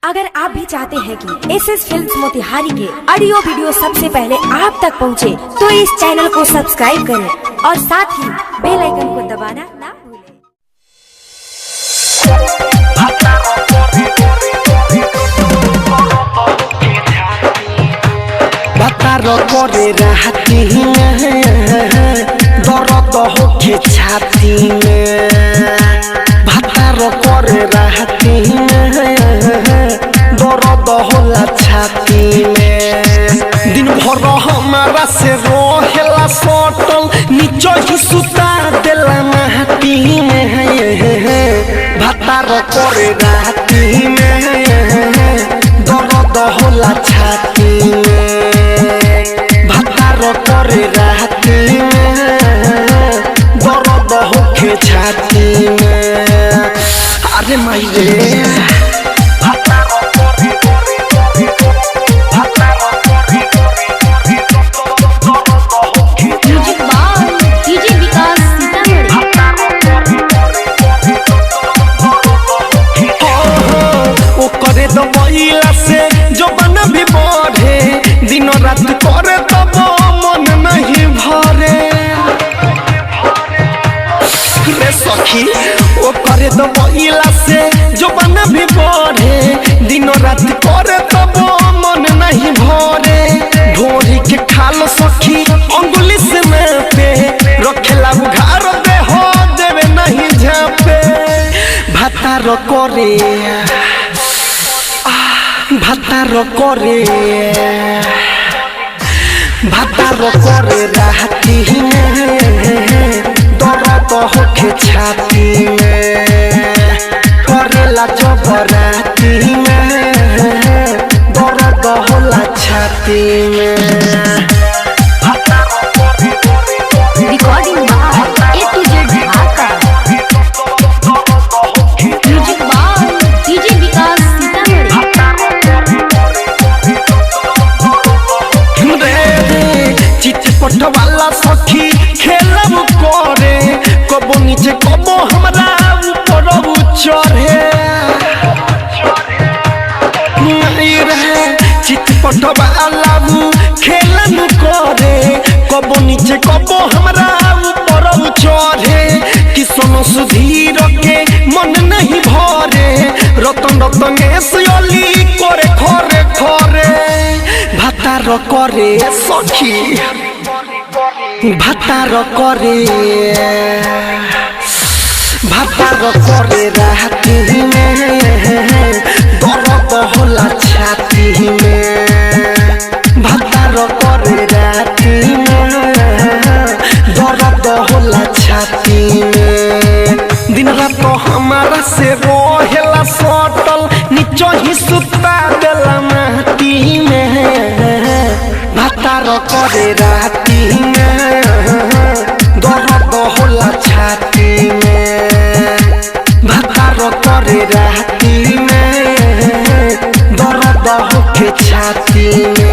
अगर आप भी चाहते हैं कि एसएस फिल्म्स मोतिहारी के ऑडियो वीडियो सबसे पहले आप तक पहुंचे, तो इस चैनल को सब्सक्राइब करें और साथ ही बेल आइकन को दबाना ना भूलें। भतारो करे रहती दर्द होके छाती में, भतारो करे रहती दर्द होला छाती में। दिन भर हमारा से रोहेला सटल, नीचो ही सुता देला महती में। भतारो करे रहती दर्द होला छाती में, भतारो करे रहती दर्द होके छाती में। अरे माई रे से जो बना भी बढ़े, दिनों रात करे तब मन नहीं भरे रे सखी। ओ करे तो महिला से जो बना भी बढ़े, दिनों रात करे तब मन नहीं भरे। ढोरी के खाल सखी अंगुली से पे रखेला उघार दे हो देवे नहीं झापे। भतारो करे भतारो करे भतारो करे रहती दर्द होके छाती में, करेला जबराती में दर्द होला छाती में। Recording by A to Z Dhaka, music by DJ Vikas चितपट वाला सखी खेलब करे, कबो नीचे कबो हमरा ऊपर चढ़े नहीं रहे। चितपट वाला खेलन करे, कबो नीचे कबो हमरा ऊपर चढ़े। किसनो सुधीर के मन नहीं भरे, रतन रतनेश अली करे खरे खरे। भतारो करे सखी भतारो करे भतारो करे रहती दर्द होला छाती में। भतारो करे रहती दर्द होला छाती में। दिन रात हमारा से रोहेला सटल, नीचो ही सुता देला महती में। भतारो करे रहती दर्द होला छाती में, भतारो करे रहती दर्द होके छाती में।